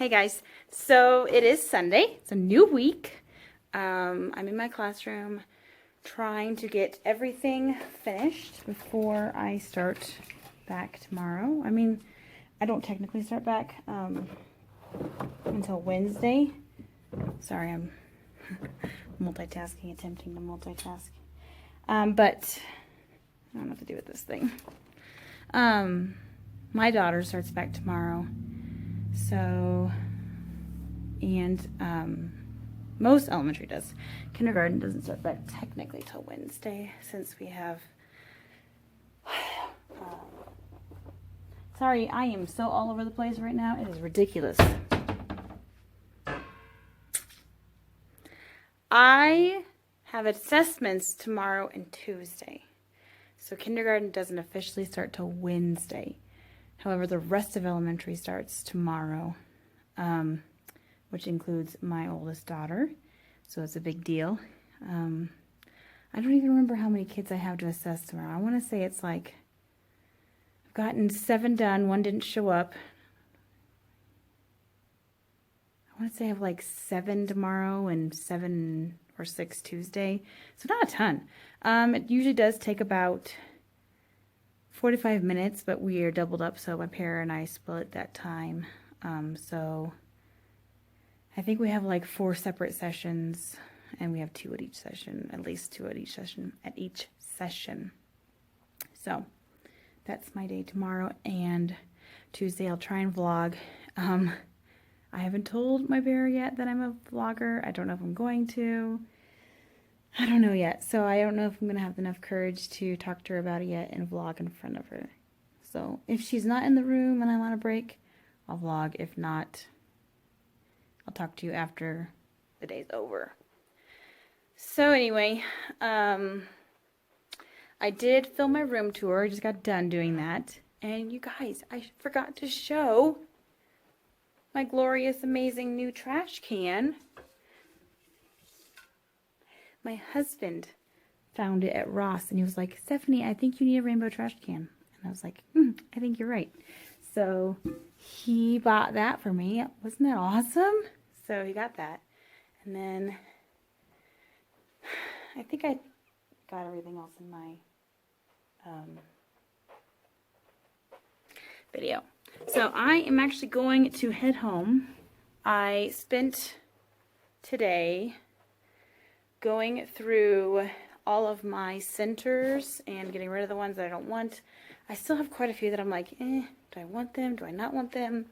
Hey guys, so it is Sunday. It's a new week. I'm in my classroom trying to get everything finished before I start back tomorrow. I mean, I don't technically start back until Wednesday. Sorry, I'm multitasking, attempting to multitask. But I don't know what to do with this thing. My daughter starts back tomorrow. So, and most elementary does. Kindergarten doesn't start back technically till Wednesday, since we have... Sorry, I am so all over the place right now. It is ridiculous. I have assessments tomorrow and Tuesday. So kindergarten doesn't officially start till Wednesday. However, the rest of elementary starts tomorrow, which includes my oldest daughter. So it's a big deal. I don't even remember how many kids I have to assess tomorrow. I want to say it's like, I've gotten 7 done. 1 didn't show up. I want to say I have like 7 tomorrow and 7 or 6 Tuesday. So not a ton. It usually does take about 45 minutes, but we are doubled up, so my pair and I split that time. So I think we have like 4 separate sessions, and we have 2 at each session, at least 2 at each session. So that's my day tomorrow, and Tuesday I'll try and vlog. I haven't told my bear yet that I'm a vlogger. I don't know if I'm going to. I don't know yet, so I don't know if I'm going to have enough courage to talk to her about it yet and vlog in front of her. So if she's not in the room and I'm on a break, I'll vlog. If not, I'll talk to you after the day's over. So anyway, I did film my room tour. I just got done doing that. And you guys, I forgot to show my glorious, amazing new trash can. My husband found it at Ross, and he was like, Stephanie, I think you need a rainbow trash can. And I was like, I think you're right. So he bought that for me. Wasn't that awesome? So he got that. And then I think I got everything else in my video. So I am actually going to head home. I spent today going through all of my centers and getting rid of the ones that I don't want. I still have quite a few that I'm like, do I want them? Do I not want them?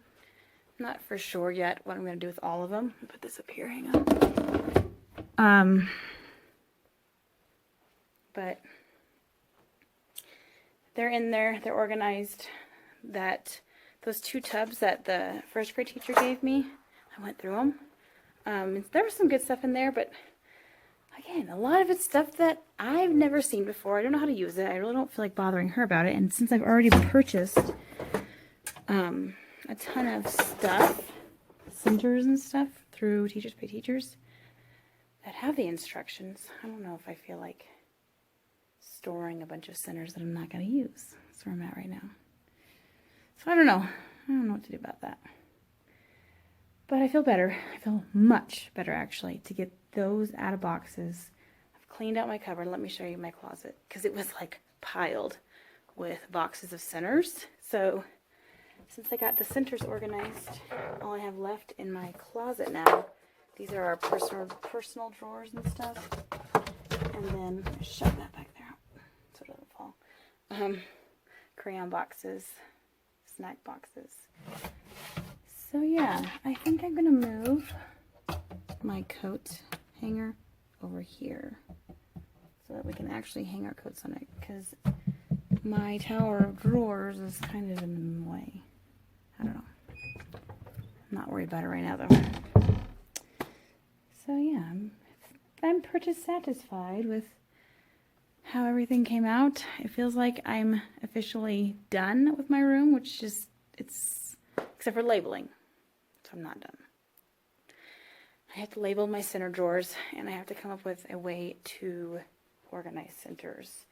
I'm not for sure yet what I'm going to do with all of them. Put this up here, hang on. But they're in there, they're organized. Those 2 tubs that the first grade teacher gave me, I went through them. There was some good stuff in there, but again, a lot of it's stuff that I've never seen before. I don't know how to use it. I really don't feel like bothering her about it. And since I've already purchased a ton of stuff, centers and stuff, through Teachers Pay Teachers that have the instructions, I don't know if I feel like storing a bunch of centers that I'm not going to use. That's where I'm at right now. So I don't know. I don't know what to do about that. But I feel better. I feel much better, actually, to get those out of boxes. I've cleaned out my cupboard. Let me show you my closet, because it was like piled with boxes of centers. So since I got the centers organized, all I have left in my closet now, these are our personal drawers and stuff. And then shove that back there so it doesn't fall. Crayon boxes, snack boxes. So yeah, I think I'm gonna move my coat hanger over here so that we can actually hang our coats on it, because my tower of drawers is kind of in the way. I don't know. I'm not worried about it right now though. So yeah, I'm pretty satisfied with how everything came out. It feels like I'm officially done with my room, which is, except for labeling. So I'm not done. I have to label my center drawers, and I have to come up with a way to organize centers.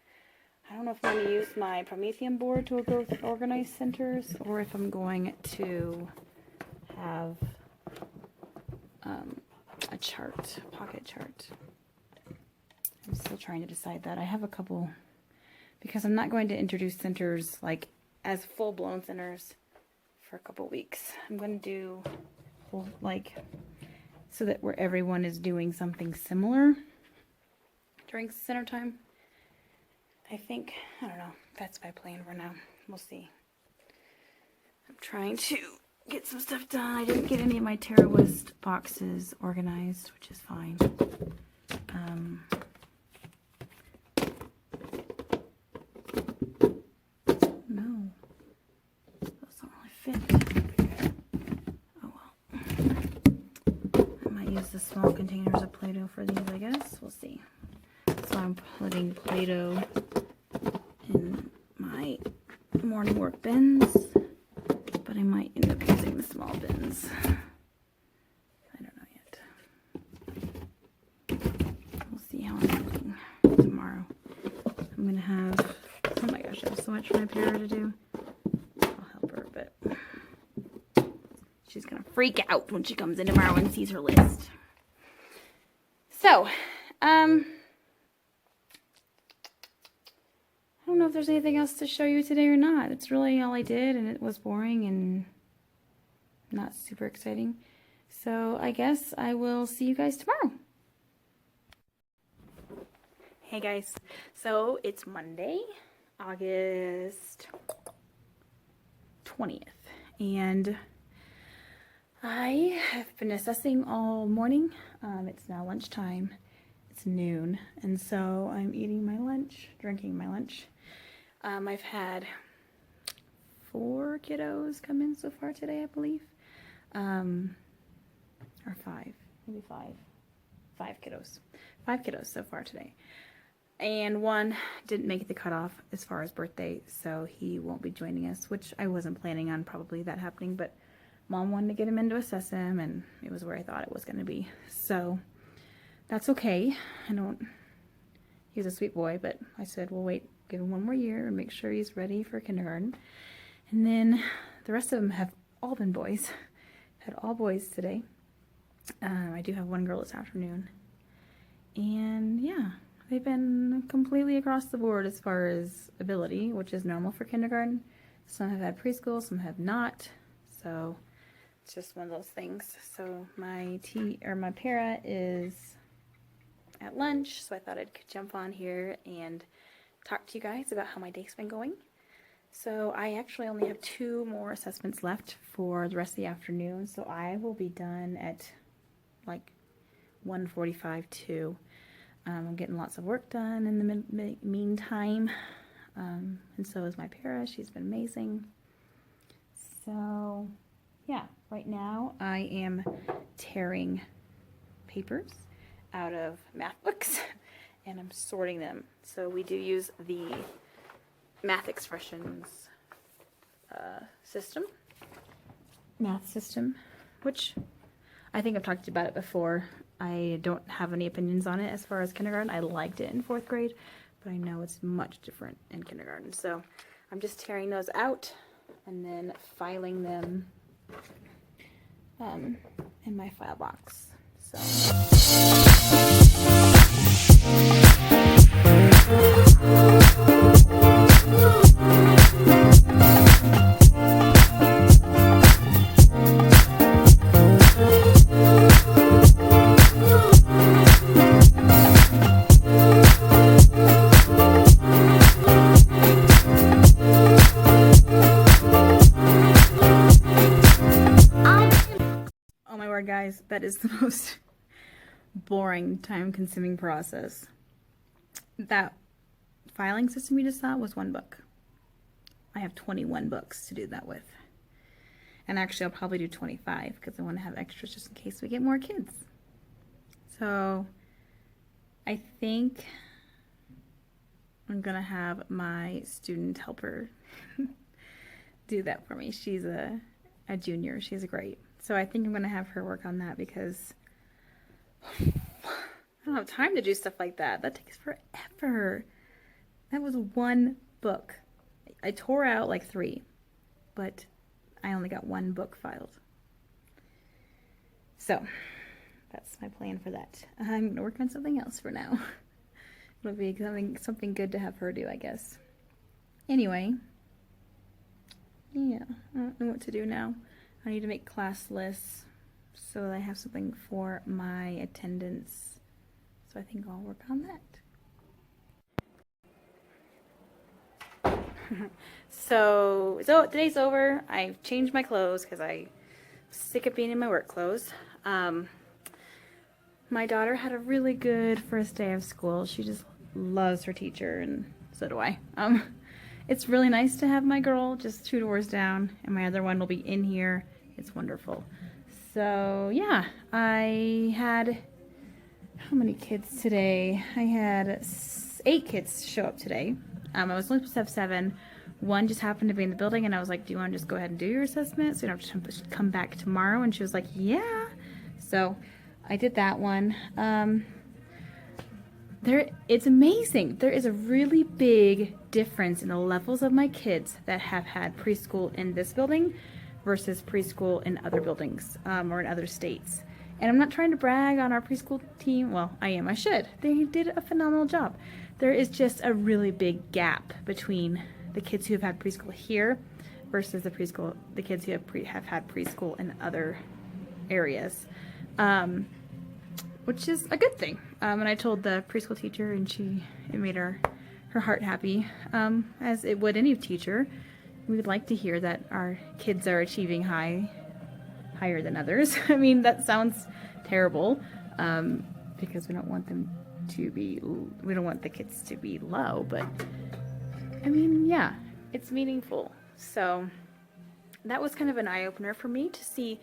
I don't know if I'm going to use my Promethean board to go organize centers, or if I'm going to have a chart, a pocket chart. I'm still trying to decide that. I have a couple, because I'm not going to introduce centers like as full-blown centers for a couple weeks. I'm going to do like so that where everyone is doing something similar during center time. I think, I don't know, that's my plan for now. We'll see. I'm trying to get some stuff done. I didn't get any of my Terra West boxes organized, which is fine. No, those don't really fit. Oh well. I might use the small containers of Play-Doh for these, I guess. We'll see. So I'm putting Play-Doh in my morning work bins, but I might end up using the small bins. I don't know yet. We'll see how I'm doing tomorrow. I'm going to have, oh my gosh, I have so much for my Para to do. I'll help her, but she's going to freak out when she comes in tomorrow and sees her list. So, I don't know if there's anything else to show you today or not. It's really all I did, and it was boring and not super exciting. So I guess I will see you guys tomorrow. Hey guys, so it's Monday, August 20th, and I have been assessing all morning. It's now lunchtime. It's noon, and so I'm eating my lunch, drinking my lunch. I've had 4 kiddos come in so far today, I believe. Or 5, maybe 5. 5 kiddos. 5 kiddos so far today. And 1 didn't make the cutoff as far as birthday, so he won't be joining us, which I wasn't planning on probably that happening, but Mom wanted to get him in to assess him, and it was where I thought it was going to be. So that's okay. He's a sweet boy, but I said, we'll wait, give him 1 more year and make sure he's ready for kindergarten. And then the rest of them have all been boys. Had all boys today. I do have 1 girl this afternoon. And yeah, they've been completely across the board as far as ability, which is normal for kindergarten. Some have had preschool, some have not. So it's just one of those things. So my Para is at lunch, so I thought I'd jump on here and talk to you guys about how my day's been going. So I actually only have 2 more assessments left for the rest of the afternoon, so I will be done at like 1:45 2. I'm getting lots of work done in the meantime, and so is my Para. She's been amazing. So yeah, right now I am tearing papers out of math books and I'm sorting them. So we do use the math expressions math system, which I think I've talked to you about it before. I don't have any opinions on it as far as kindergarten. I liked it in 4th grade, but I know it's much different in kindergarten. So I'm just tearing those out and then filing them in my file box. So guys, that is the most boring, time-consuming process. That filing system you just saw was 1 book. I have 21 books to do that with. And actually, I'll probably do 25 because I want to have extras just in case we get more kids. So, I think I'm going to have my student helper do that for me. She's a junior. She's great. So I think I'm going to have her work on that because I don't have time to do stuff like that. That takes forever. That was 1 book. I tore out like 3, but I only got 1 book filed. So That's my plan for that. I'm gonna work on something else for now. It'll be something good to have her do, I guess. Anyway, yeah, I don't know what to do now. I need to make class lists so that I have something for my attendance. So I think I'll work on that. So today's over. I've changed my clothes because I'm sick of being in my work clothes. My daughter had a really good first day of school. She just loves her teacher, and so do I. It's really nice to have my girl just 2 doors down, and my other one will be in here. It's wonderful. So yeah, I had, how many kids today? I had 8 kids show up today. I was only supposed to have 7. One just happened to be in the building, and I was like, do you want to just go ahead and do your assessment so you don't have to come back tomorrow? And she was like, yeah. So I did that one. It's amazing. There is a really big difference in the levels of my kids that have had preschool in this building versus preschool in other buildings or in other states. And I'm not trying to brag on our preschool team. Well, I am. I should. They did a phenomenal job. There is just a really big gap between the kids who have had preschool here versus the kids who have had preschool in other areas. Which is a good thing. And I told the preschool teacher, and it made her heart happy, as it would any teacher. We would like to hear that our kids are achieving higher than others. I mean, that sounds terrible, because we don't want the kids to be low, but I mean, yeah, it's meaningful. So that was kind of an eye-opener for me to see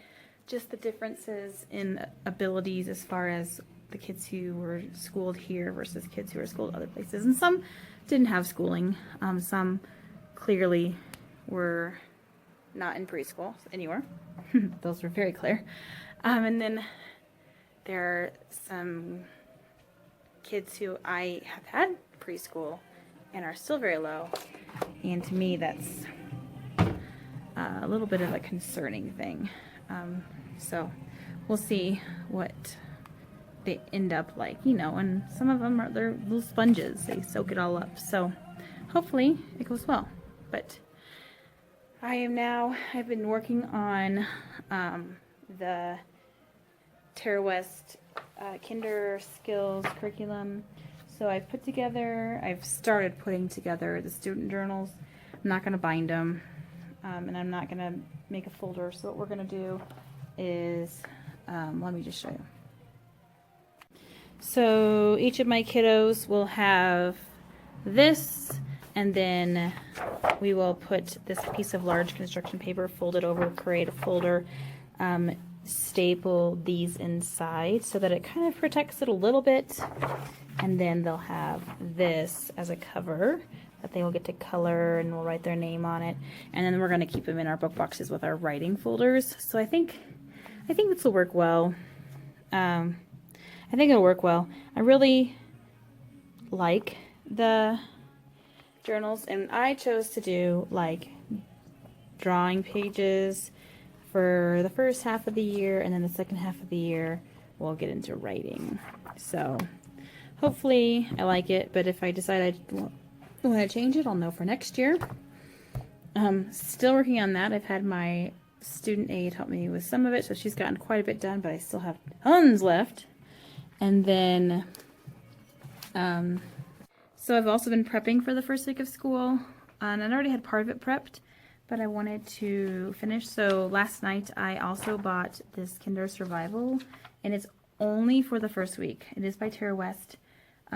just the differences in abilities as far as the kids who were schooled here versus kids who were schooled other places. And some didn't have schooling. Some clearly were not in preschool anywhere. Those were very clear. And then there are some kids who I have had preschool and are still very low. And to me, that's a little bit of a concerning thing. So we'll see what they end up like, and some of them they're little sponges. They soak it all up. So hopefully it goes well. But I've been working on the Terra West Kinder Skills curriculum. So I've started putting together the student journals. I'm not going to bind them, and I'm not going to make a folder. So what we're going to do is, let me just show you. So each of my kiddos will have this, and then we will put this piece of large construction paper, fold it over, create a folder, staple these inside so that it kind of protects it a little bit, and then they'll have this as a cover that they will get to color, and we'll write their name on it, and then we're going to keep them in our book boxes with our writing folders. So I think this will work well. I think it'll work well. I really like the journals, and I chose to do like drawing pages for the first half of the year, and then the second half of the year we'll get into writing. So hopefully I like it, but if I decide I want to change it, I'll know for next year. Still working on that. I've had my student aide help me with some of it, so she's gotten quite a bit done, but I still have tons left. And then so I've also been prepping for the first week of school, and I already had part of it prepped, but I wanted to finish. So last night I also bought this Kinder Survival, and it's only for the first week. It is by Terra West,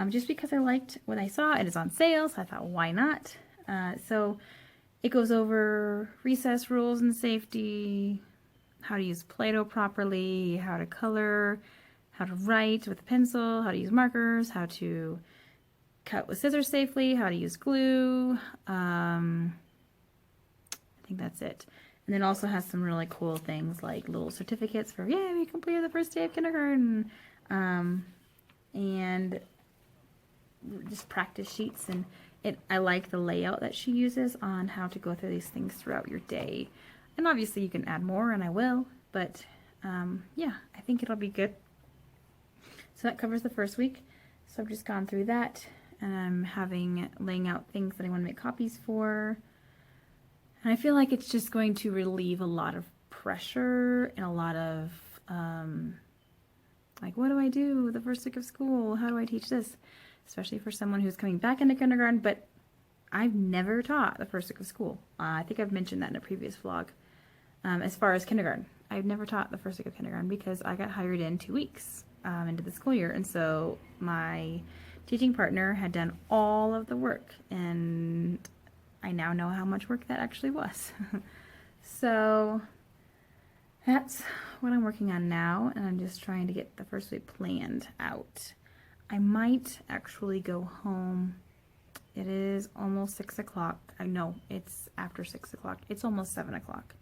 just because I liked what I saw. It is on sale, so I thought, why not? So it goes over recess rules and safety, how to use Play-Doh properly, how to color, how to write with a pencil, how to use markers, how to cut with scissors safely, how to use glue. I think that's it. And then also has some really cool things like little certificates for, yeah, we completed the first day of kindergarten, and just practice sheets. And I like the layout that she uses on how to go through these things throughout your day. And obviously you can add more, and I will, but yeah, I think it'll be good. So that covers the first week. So I've just gone through that, and I'm laying out things that I want to make copies for. And I feel like it's just going to relieve a lot of pressure and a lot of, like, what do I do the first week of school? How do I teach this? Especially for someone who's coming back into kindergarten, but I've never taught the first week of school. I think I've mentioned that in a previous vlog. As far as kindergarten, I've never taught the first week of kindergarten because I got hired in 2 weeks into the school year. And so my teaching partner had done all of the work, and I now know how much work that actually was. So that's what I'm working on now, and I'm just trying to get the first week planned out. I might actually go home. It is almost 6 o'clock. I know it's after 6 o'clock. It's almost 7 o'clock.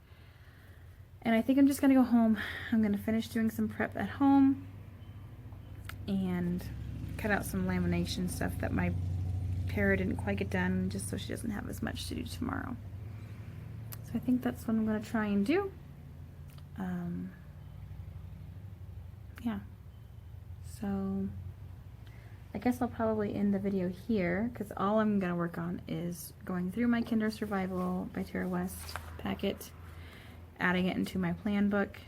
And I think I'm just gonna go home. I'm gonna finish doing some prep at home and cut out some lamination stuff that my pair didn't quite get done, just so she doesn't have as much to do tomorrow. So I think that's what I'm gonna try and do. Yeah. So I guess I'll probably end the video here because all I'm gonna work on is going through my Kinder Survival by Tara West packet, adding it into my plan book,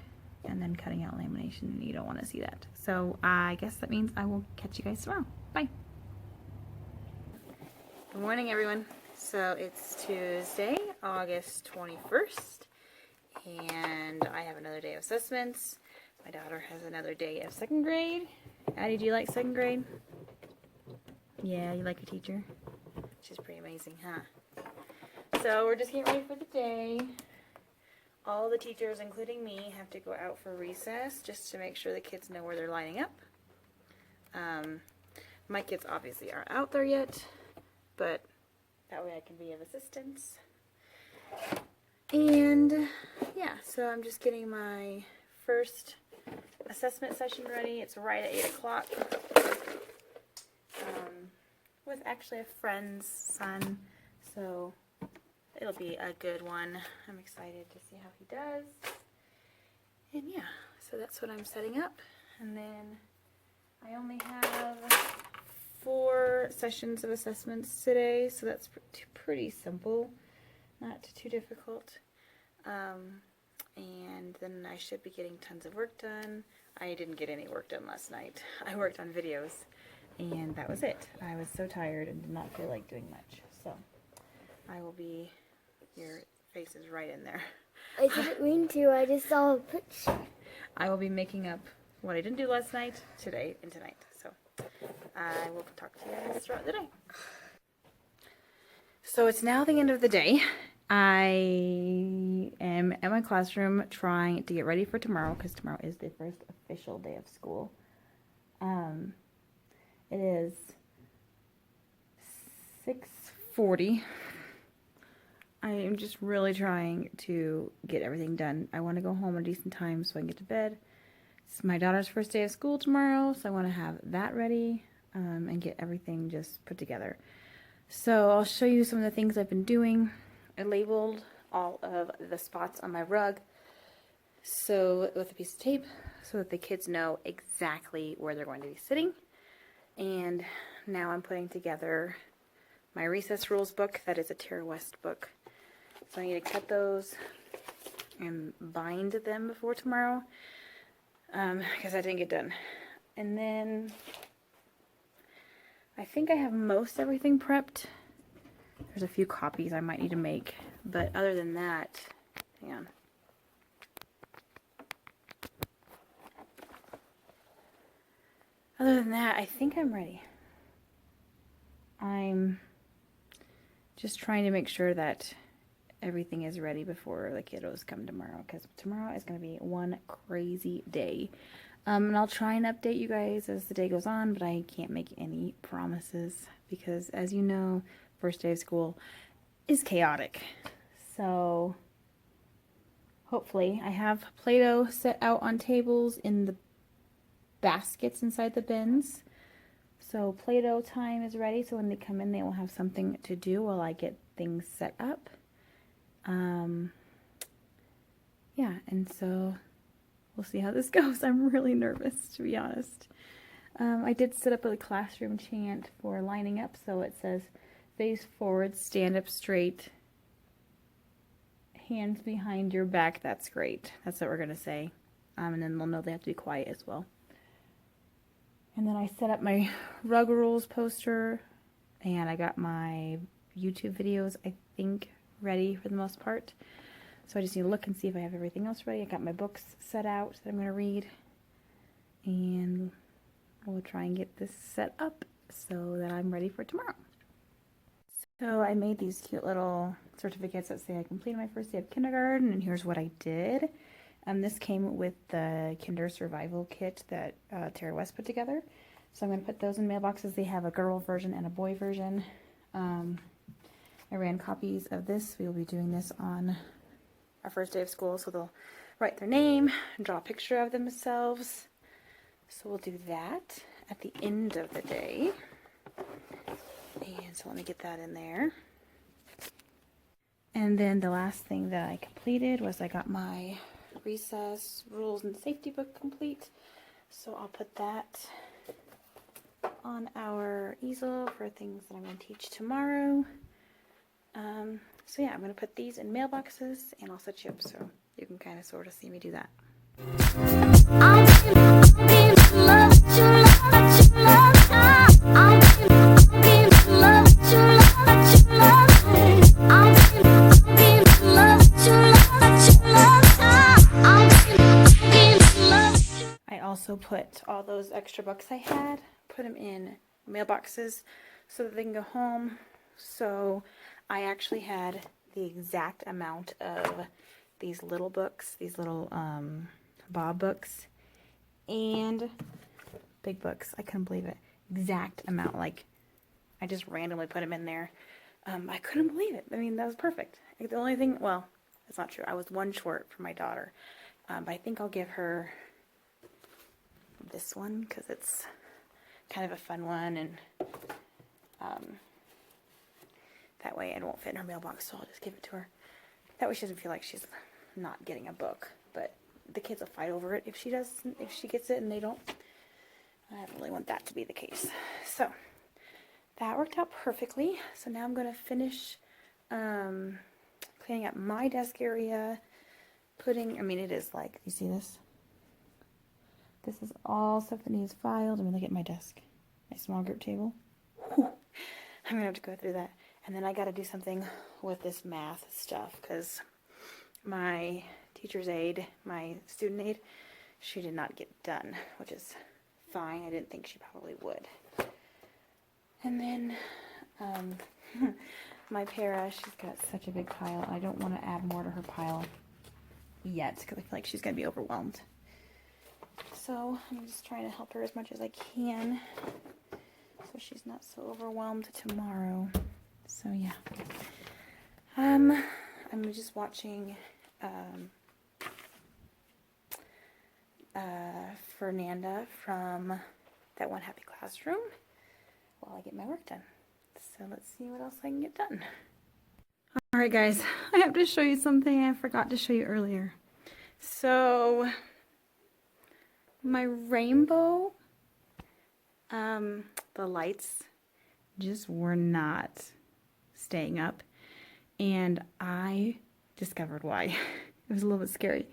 and then cutting out lamination, and you don't want to see that. So I guess that means I will catch you guys tomorrow. Bye. Good morning, everyone. So it's Tuesday, August 21st, and I have another day of assessments. My daughter has another day of second grade. Addie, do you like second grade? Yeah, you like your teacher? She's pretty amazing, huh? So we're just getting ready for the day. All the teachers, including me, have to go out for recess just to make sure the kids know where they're lining up. My kids obviously aren't out there yet, but that way I can be of assistance. And yeah, so I'm just getting my first assessment session ready. It's right at 8 o'clock. With actually a friend's son, so it'll be a good one. I'm excited to see how he does. And yeah, so that's what I'm setting up. And then I only have 4 sessions of assessments today, so that's pretty simple, not too difficult. And then I should be getting tons of work done. I didn't get any work done last night. I worked on videos, and that was it. I was so tired and did not feel like doing much. So I will be, your face is right in there. I didn't mean to, I just saw a picture. I will be making up what I didn't do last night, today, and tonight. So I will talk to you guys throughout the day. So it's now the end of the day. I am at my classroom trying to get ready for tomorrow because tomorrow is the first official day of school. It is 6:40. I am just really trying to get everything done. I want to go home at a decent time so I can get to bed. It's my daughter's first day of school tomorrow, so I want to have that ready and get everything just put together. So I'll show you some of the things I've been doing. I labeled all of the spots on my rug so with a piece of tape so that the kids know exactly where they're going to be sitting. And now I'm putting together my recess rules book. That is a Tara West book. So I need to cut those and bind them before tomorrow because I didn't get done. And then I think I have most everything prepped. There's a few copies I might need to make, but other than that, hang on. Other than that, I think I'm ready. I'm just trying to make sure that everything is ready before the kiddos come tomorrow, because tomorrow is going to be one crazy day. And I'll try and update you guys as the day goes on, but I can't make any promises because, as you know, first day of school is chaotic. So hopefully I have Play-Doh set out on tables in the baskets inside the bins. So Play-Doh time is ready, so when they come in they will have something to do while I get things set up. Yeah, and so we'll see how this goes. I'm really nervous, to be honest. I did set up a classroom chant for lining up, so it says face forward, stand up straight, hands behind your back. That's great. That's what we're going to say. And then they'll know they have to be quiet as well. And then I set up my rug rules poster, and I got my YouTube videos, I think, ready for the most part. So I just need to look and see if I have everything else ready. I got my books set out that I'm going to read, and we'll try and get this set up so that I'm ready for tomorrow. So I made these cute little certificates that say I completed my first day of kindergarten, and here's what I did. This came with the Kinder Survival Kit that Tara West put together. So I'm going to put those in mailboxes. They have a girl version and a boy version. I ran copies of this. We will be doing this on our first day of school. So they'll write their name and draw a picture of themselves. So we'll do that at the end of the day. And so let me get that in there. And then the last thing that I completed was I got my recess rules and safety book complete. So I'll put that on our easel for things that I'm going to teach tomorrow. So yeah, I'm going to put these in mailboxes, and I'll set you up so you can kind of sort of see me do that. I also put all those extra books I had, put them in mailboxes so that they can go home. So I actually had the exact amount of these little books, these little Bob books, and big books. I couldn't believe it. Exact amount. Like, I just randomly put them in there. I couldn't believe it. I mean, that was perfect. The only thing, well, that's not true. I was one short for my daughter. But I think I'll give her this one because it's kind of a fun one, and that way it won't fit in her mailbox, so I'll just give it to her. That way she doesn't feel like she's not getting a book, but the kids will fight over it if she gets it and they don't. I don't really want that to be the case. So that worked out perfectly. So now I'm going to finish cleaning up my desk area, it is like, you see this? This is all stuff that needs filed. I mean, look at my desk, my small group table. Whew. I'm going to have to go through that. And then I got to do something with this math stuff because my teacher's aide, my student aide, she did not get done, which is fine. I didn't think she probably would. And then my para, she's got such a big pile. I don't want to add more to her pile yet because I feel like she's going to be overwhelmed. So I'm just trying to help her as much as I can so she's not so overwhelmed tomorrow. So yeah, I'm just watching Fernanda from That One Happy Classroom while I get my work done. So let's see what else I can get done. Alright guys, I have to show you something I forgot to show you earlier. So my rainbow, the lights just were not staying up, and I discovered why. It was a little bit scary.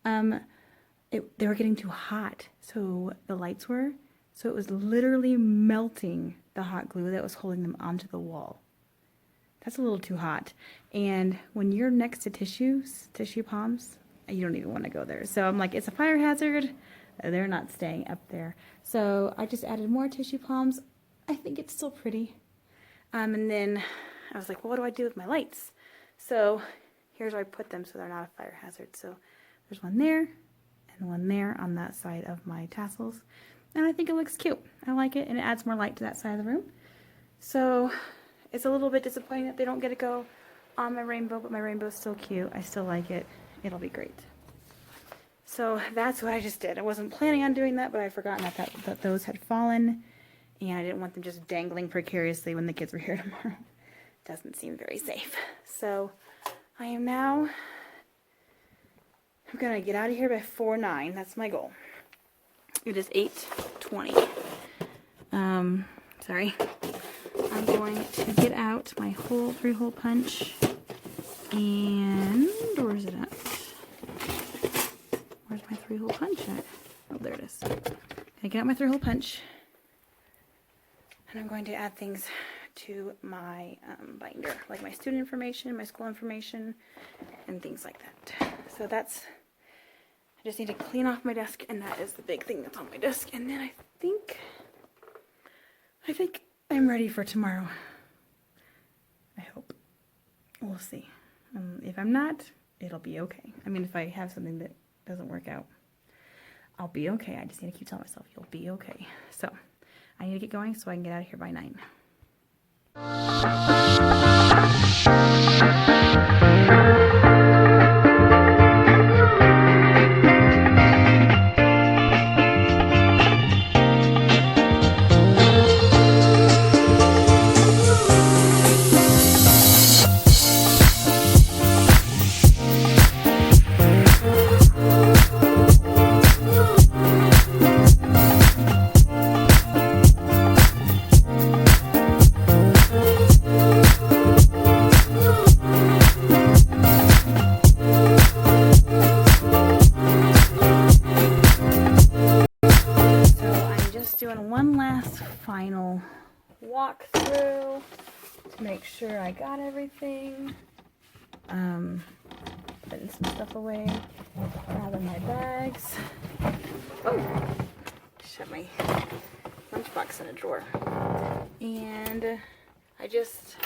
They were getting too hot, so the lights were, so it was literally melting the hot glue that was holding them onto the wall. That's a little too hot. And when you're next to tissue palms, you don't even want to go there. So I'm like, it's a fire hazard. They're not staying up there. So I just added more tissue palms. I think it's still pretty. And then I was like, well, what do I do with my lights? So here's where I put them so they're not a fire hazard. So there's one there and one there on that side of my tassels. And I think it looks cute. I like it, and it adds more light to that side of the room. So it's a little bit disappointing that they don't get to go on my rainbow, but my rainbow's still cute. I still like it. It'll be great. So that's what I just did. I wasn't planning on doing that, but I'd forgotten that those had fallen, and I didn't want them just dangling precariously when the kids were here tomorrow. Doesn't seem very safe. So I am now, I'm going to get out of here by 4:09. That's my goal. It is 8:20. Sorry. I'm going to get out my whole 3-hole punch. And where is it at? Where's my 3-hole punch at? Oh, there it is. I get out my 3-hole punch. And I'm going to add things to my binder, like my student information, my school information, and things like that. So that's, I just need to clean off my desk, and that is the big thing that's on my desk. And then I think I'm ready for tomorrow. I hope. We'll see. If I'm not, it'll be okay. I mean, if I have something that doesn't work out, I'll be okay. I just need to keep telling myself, you'll be okay. So I need to get going so I can get out of here by 9. Doing one last final walkthrough to make sure I got everything. Putting some stuff away, grabbing my bags. Oh, shut my lunchbox in a drawer. And I just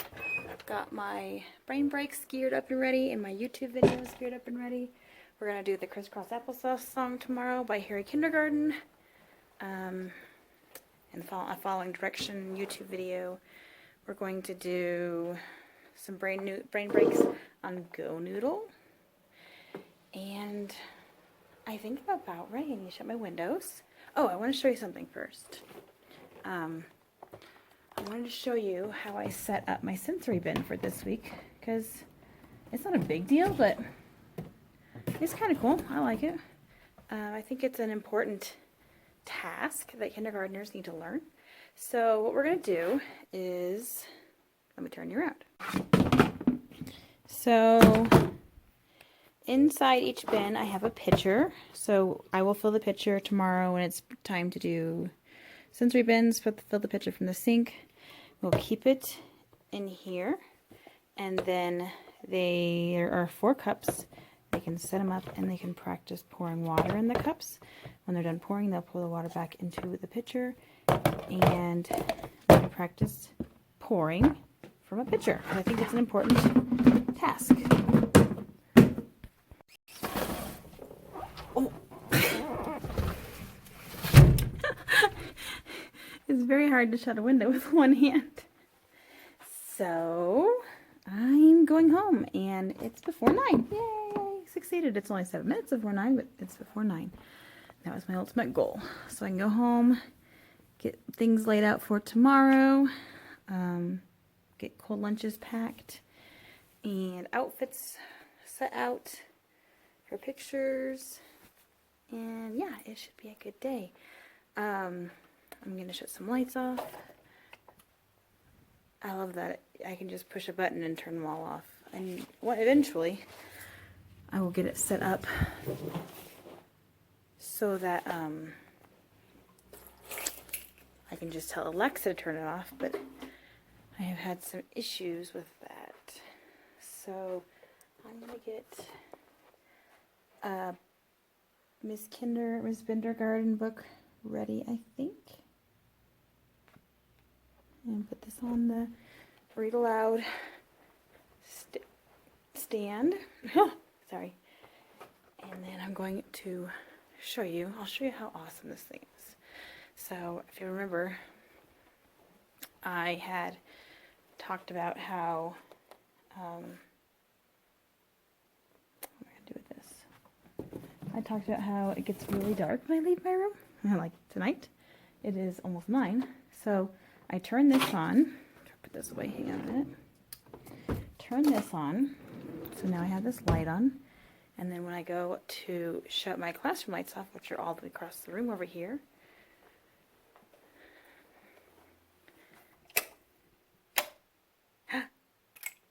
got my brain breaks geared up and ready, and my YouTube videos geared up and ready. We're gonna do the Crisscross Applesauce song tomorrow by Harry Kindergarten. And a following direction YouTube video, we're going to do some brain breaks on Go Noodle. And I think I'm about ready. I need to shut my windows. Oh, I want to show you something first. I wanted to show you how I set up my sensory bin for this week, because it's not a big deal, but it's kind of cool. I like it. I think it's an important task that kindergartners need to learn. So what we're going to do is, let me turn you around. So inside each bin I have a pitcher. So I will fill the pitcher tomorrow when it's time to do sensory bins. Fill the pitcher from the sink. We'll keep it in here, and then there are 4 cups. They can set them up and they can practice pouring water in the cups. When they're done pouring, they'll pour the water back into the pitcher, and they can practice pouring from a pitcher. I think it's an important task. Oh. It's very hard to shut a window with one hand. So I'm going home, and it's before 9. Yay! Succeeded. It's only 7 minutes before 9, but it's before 9. That was my ultimate goal. So I can go home, get things laid out for tomorrow, get cold lunches packed, and outfits set out for pictures. And yeah, it should be a good day. I'm going to shut some lights off. I love that I can just push a button and turn them all off. And eventually I will get it set up so that I can just tell Alexa to turn it off, but I have had some issues with that. So I'm going to get a Miss Kindergarten book ready, I think. And put this on the read aloud stand. Sorry. And then I'm going to show you, I'll show you how awesome this thing is. So if you remember, I had talked about how, what am I going to do with this? I talked about how it gets really dark when I leave my room. Like tonight, it is almost 9. So I turn this on. Put this away, hang on a minute. Turn this on. So now I have this light on. And then when I go to shut my classroom lights off, which are all the way across the room over here,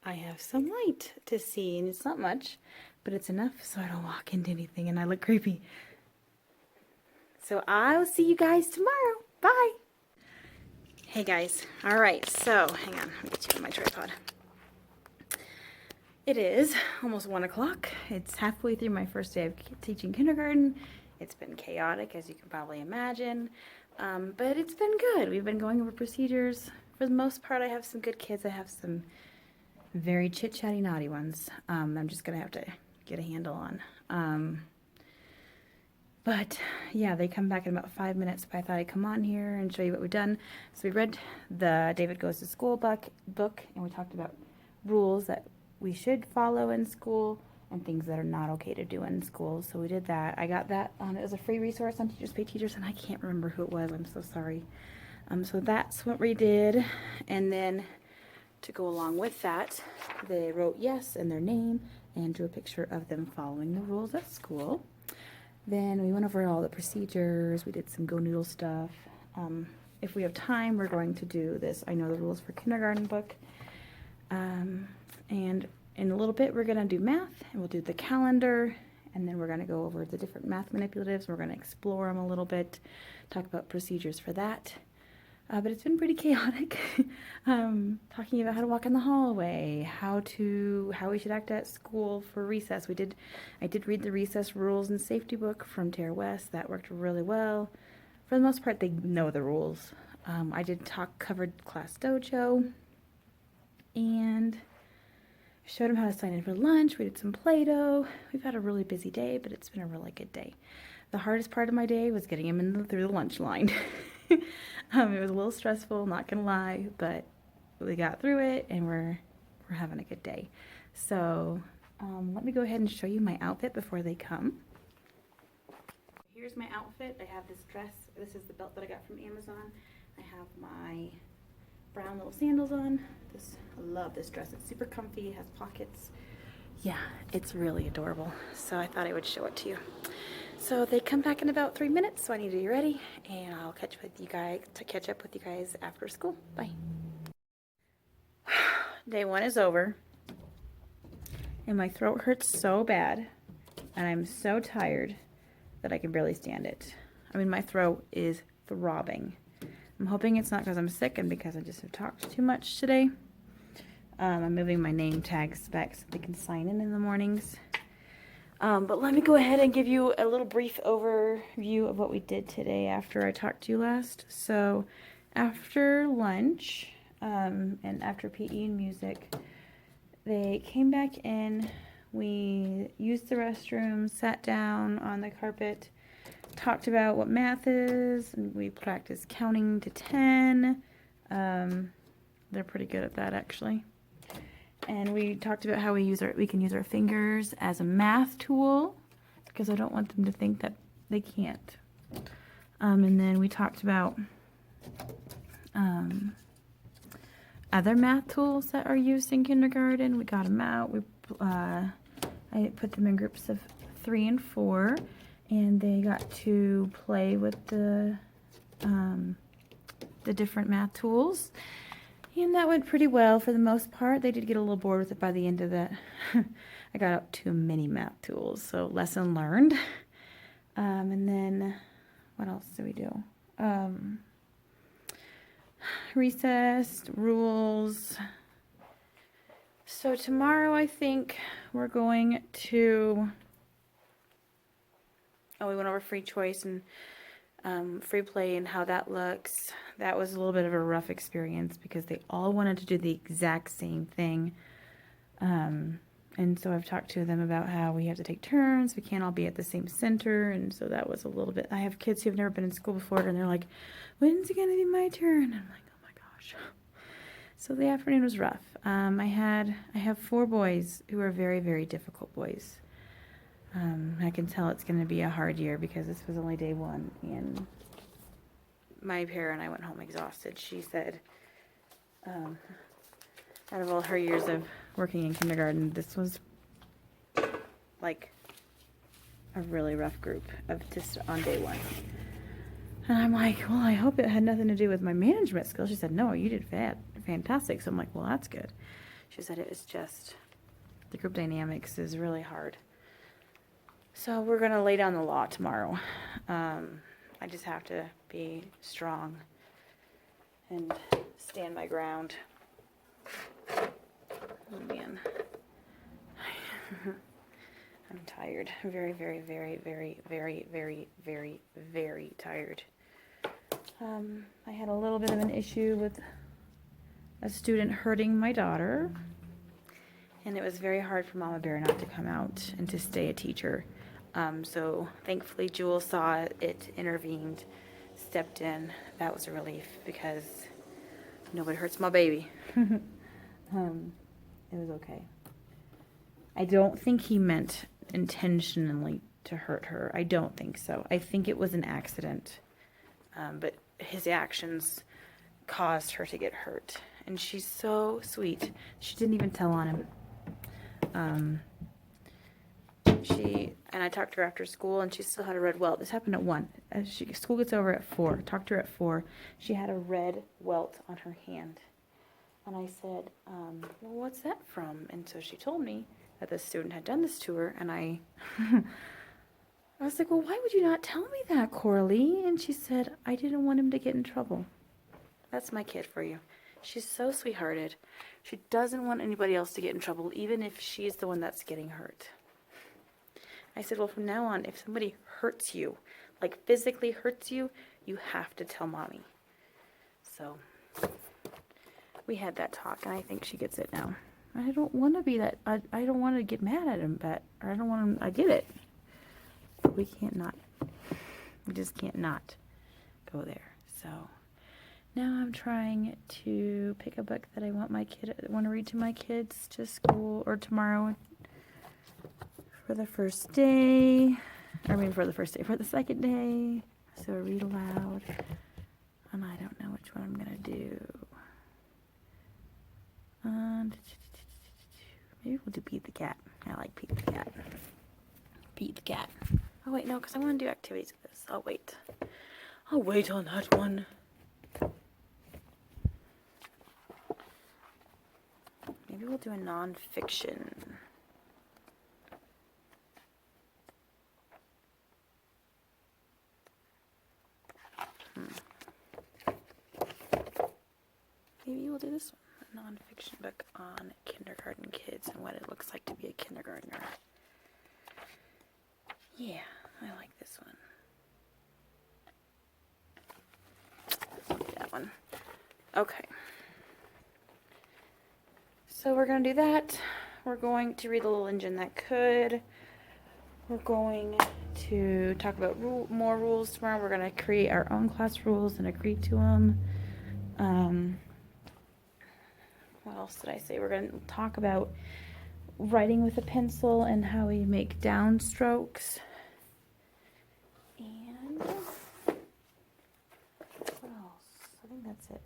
I have some light to see, and it's not much, but it's enough so I don't walk into anything and I look creepy. So I'll see you guys tomorrow. Bye. Hey guys. All right, so hang on, let me get you on my tripod. It is almost 1 o'clock. It's halfway through my first day of teaching kindergarten. It's been chaotic, as you can probably imagine, but it's been good. We've been going over procedures. For the most part, I have some good kids. I have some very chit-chatty naughty ones. I'm just gonna have to get a handle on. But yeah, they come back in about 5 minutes, but I thought I'd come on here and show you what we've done. So we read the David Goes to School book, and we talked about rules that we should follow in school and things that are not okay to do in school. So we did that. I got that it was a free resource on Teachers Pay Teachers, and I can't remember who it was. I'm so sorry. So that's what we did. And then to go along with that, they wrote yes and their name and drew a picture of them following the rules at school. Then we went over all the procedures. We did some Go Noodle stuff. If we have time, we're going to do this I Know the Rules for Kindergarten book. And in a little bit, we're going to do math, and we'll do the calendar, and then we're going to go over the different math manipulatives. We're going to explore them a little bit, talk about procedures for that. But it's been pretty chaotic. Talking about how to walk in the hallway, how we should act at school for recess. I did read the recess rules and safety book from Tara West. That worked really well. For the most part, they know the rules. I covered Class Dojo, and showed them how to sign in for lunch. We did some Play-Doh. We've had a really busy day, but it's been a really good day. The hardest part of my day was getting him through the lunch line. It was a little stressful, not gonna lie, but we got through it, and we're having a good day. So let me go ahead and show you my outfit before they come. Here's my outfit. I have this dress. This is the belt that I got from Amazon. I have my brown little sandals on. I love this dress. It's super comfy. It has pockets. Yeah, it's really adorable. So I thought I would show it to you. So they come back in about 3 minutes, so I need to be ready, and I'll catch up with you guys after school. Bye. Day 1 is over, and my throat hurts so bad, and I'm so tired that I can barely stand it. I mean, my throat is throbbing. I'm hoping it's not because I'm sick and because I just have talked too much today. I'm moving my name tags back so they can sign in the mornings. But let me go ahead and give you a little brief overview of what we did today after I talked to you last. So after lunch and after PE and music, they came back in. We used the restroom, sat down on the carpet, talked about what math is, and we practiced counting to 10. They're pretty good at that, actually. And we talked about how we can use our fingers as a math tool, because I don't want them to think that they can't. And then we talked about other math tools that are used in kindergarten. We got them out. I put them in groups of 3 and 4, and they got to play with the different math tools. And that went pretty well for the most part. They did get a little bored with it by the end of that. I got out too many math tools, so lesson learned. And then, what else did we do? Recess, rules. So tomorrow I think we're going to, we went over free choice and free play and how that looks. That was a little bit of a rough experience because they all wanted to do the exact same thing. And so I've talked to them about how we have to take turns. We can't all be at the same center. And so that was a little bit, I have kids who have never been in school before, and they're like, when's it going to be my turn? And I'm like, oh my gosh. So the afternoon was rough. I have 4 boys who are very, very difficult boys. I can tell it's going to be a hard year because this was only day 1, and my parent, I went home exhausted. She said, out of all her years of working in kindergarten, this was like a really rough group of just on day 1. And I'm like, well, I hope it had nothing to do with my management skills. She said, no, you did fantastic. So I'm like, well, that's good. She said it was just, the group dynamics is really hard. So we're going to lay down the law tomorrow. I just have to be strong and stand my ground. Oh man. I'm tired. Very, very, very, very, very, very, very, very tired. I had a little bit of an issue with a student hurting my daughter, and it was very hard for Mama Bear not to come out and to stay a teacher. So thankfully Jewel saw it, intervened, stepped in. That was a relief because nobody hurts my baby. It was okay. I don't think he meant intentionally to hurt her. I don't think so. I think it was an accident. But his actions caused her to get hurt. And she's so sweet. She didn't even tell on him. And I talked to her after school, and she still had a red welt. This happened at 1. School gets over at 4. Talked to her at 4. She had a red welt on her hand. And I said, well, what's that from? And so she told me that the student had done this to her, and I was like, well, why would you not tell me that, Coralie? And she said, I didn't want him to get in trouble. That's my kid for you. She's so sweethearted. She doesn't want anybody else to get in trouble, even if she's the one that's getting hurt. I said, well, from now on, if somebody hurts you, like physically hurts you, you have to tell Mommy. So we had that talk, and I think she gets it now. I don't want to be that, I don't want to get mad at him, but I don't want him, I get it. But we can't not, we just can't not go there. So now I'm trying to pick a book that I want to read to my kids to school, or tomorrow for the first day. For the second day. So I read aloud. And I don't know which one I'm going to do. Maybe we'll do Beat the Cat. I like Beat the Cat. Beat the Cat. Oh wait, no, because I want to do activities with this. I'll wait. I'll wait on that one. Maybe we'll do a non-fiction. Maybe we'll do this one. A non-fiction book on kindergarten kids and what it looks like to be a kindergartner. Yeah, I like this one. I'll do that one. Okay. So we're going to do that. We're going to read The Little Engine That Could. We're going to talk about more rules tomorrow. We're going to create our own class rules and agree to them. What else did I say? We're going to talk about writing with a pencil and how we make downstrokes. And what else? I think that's it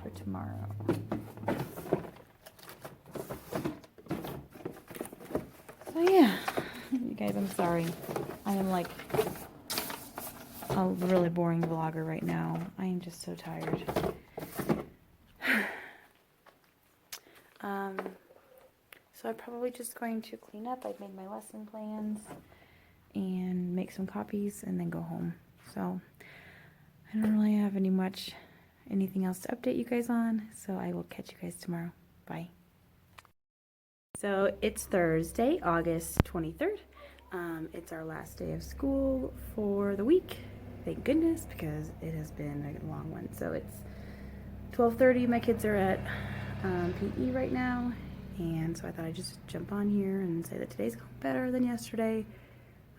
for tomorrow. So yeah, you guys, I'm sorry. I am like a really boring vlogger right now. I am just so tired. So I'm probably just going to clean up. I've made my lesson plans and make some copies and then go home. So I don't really have anything else to update you guys on. So I will catch you guys tomorrow. Bye. So it's Thursday, August 23rd. It's our last day of school for the week. Thank goodness, because it has been a long one. So it's 12:30. My kids are at PE right now, and so I thought I'd just jump on here and say that today's going better than yesterday,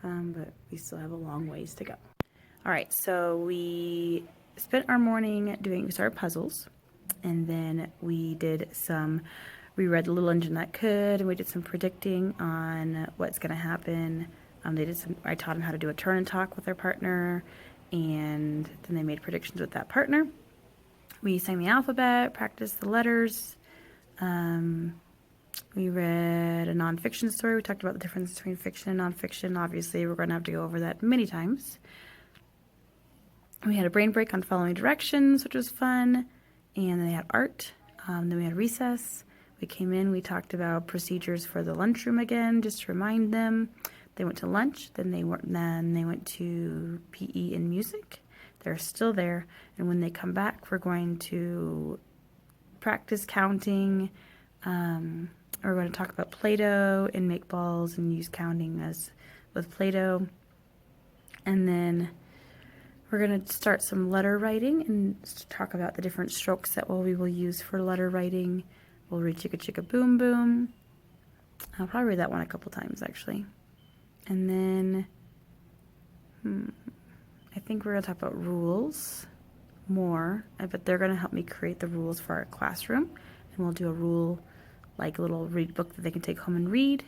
but we still have a long ways to go. All right, so we spent our morning doing puzzles, and then we read The Little Engine That Could, and we did some predicting on what's going to happen. I taught them how to do a turn and talk with their partner, and then they made predictions with that partner. We sang the alphabet, practiced the letters. We read a nonfiction story. We talked about the difference between fiction and nonfiction. Obviously, we're going to have to go over that many times. We had a brain break on following directions, which was fun. And then they had art. Then we had recess. We We came in, we talked about procedures for the lunchroom again, just to remind them. They went to lunch, then they went to PE and music. They're still there, and when they come back, we're going to practice counting. We're going to talk about Play-Doh and make balls and use counting as with Play-Doh. And then we're going to start some letter writing and talk about the different strokes that we will use for letter writing. We'll read Chicka Chicka Boom Boom. I'll probably read that one a couple times, actually. And then, I think we're going to talk about rules more. But they're going to help me create the rules for our classroom. And we'll do a rule, like a little read book that they can take home and read.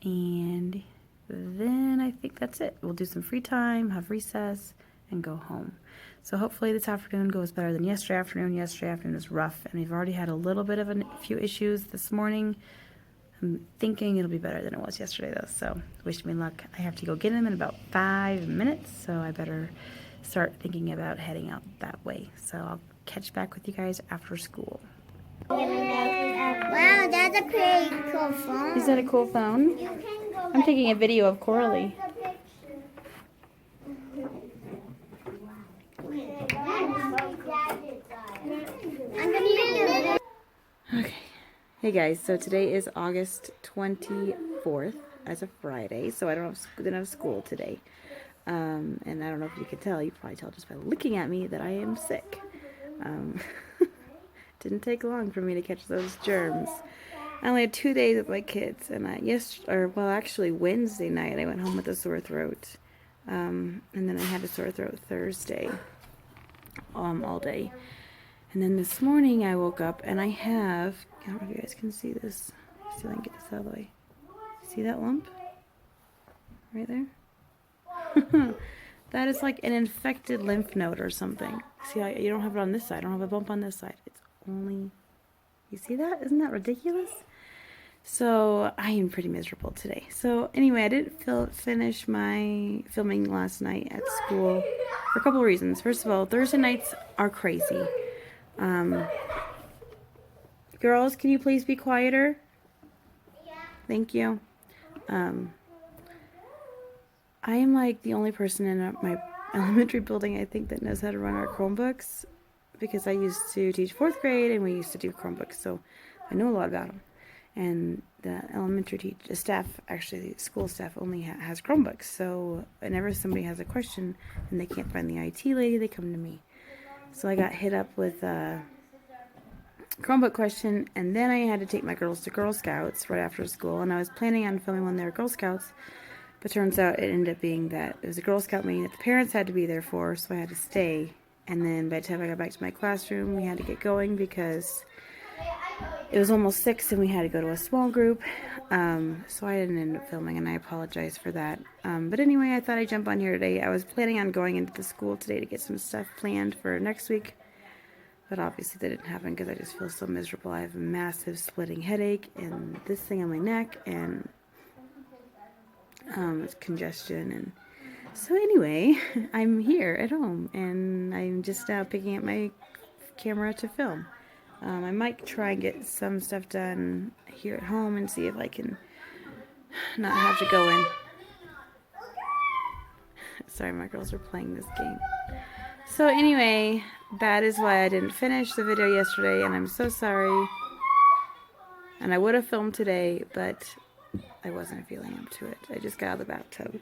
And then I think that's it. We'll do some free time, have recess, and go home. So hopefully this afternoon goes better than yesterday afternoon. Yesterday afternoon was rough, and we've already had a little bit of a few issues this morning. I'm thinking it'll be better than it was yesterday, though, so wish me luck. I have to go get him in about 5 minutes, so I better start thinking about heading out that way. So I'll catch back with you guys after school. Wow, that's a pretty cool phone. Is that a cool phone? I'm taking a video of Coralie. Okay. Hey guys, so today is August 24th as a Friday, so I didn't have school today. And I don't know if you can tell, you can probably tell just by looking at me that I am sick. Didn't take long for me to catch those germs. I only had 2 days with my kids, and actually Wednesday night I went home with a sore throat. And then I had a sore throat Thursday, all day. And then this morning I woke up and I don't know if you guys can see this. See if I can get this out of the way. See that lump? Right there? That is like an infected lymph node or something. See, you don't have it on this side. I don't have a bump on this side. It's only, you see that? Isn't that ridiculous? So I am pretty miserable today. So anyway, I didn't finish my filming last night at school for a couple of reasons. First of all, Thursday nights are crazy. Girls, can you please be quieter? Yeah. Thank you. I am like the only person in my elementary building, I think, that knows how to run our Chromebooks, because I used to teach 4th grade and we used to do Chromebooks, so I know a lot about them. And the elementary staff, actually the school staff, only has Chromebooks, so whenever somebody has a question and they can't find the IT lady, they come to me. So I got hit up with a Chromebook question, and then I had to take my girls to Girl Scouts right after school, and I was planning on filming when they were Girl Scouts, but turns out it ended up being that it was a Girl Scout meeting that the parents had to be there for, so I had to stay. And then by the time I got back to my classroom, we had to get going because it was almost 6 and we had to go to a small group. So I didn't end up filming, and I apologize for that. But anyway, I thought I'd jump on here today. I was planning on going into the school today to get some stuff planned for next week, but obviously that didn't happen because I just feel so miserable. I have a massive splitting headache and this thing on my neck, and it's congestion. And so anyway, I'm here at home, and I'm just now picking up my camera to film. I might try and get some stuff done here at home and see if I can not have to go in. Sorry, my girls are playing this game. So anyway, that is why I didn't finish the video yesterday, and I'm so sorry. And I would have filmed today, but I wasn't feeling up to it. I just got out of the bathtub.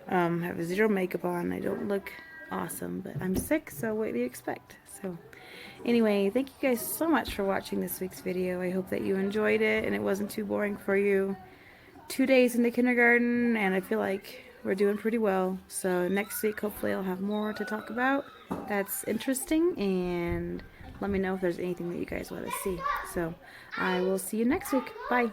I have 0 makeup on. I don't look awesome, but I'm sick, so what do you expect? So anyway, thank you guys so much for watching this week's video. I hope that you enjoyed it and it wasn't too boring for you. 2 days in the kindergarten, and I feel like we're doing pretty well. So next week, hopefully I'll have more to talk about that's interesting, and let me know if there's anything that you guys want to see. So I will see you next week. Bye.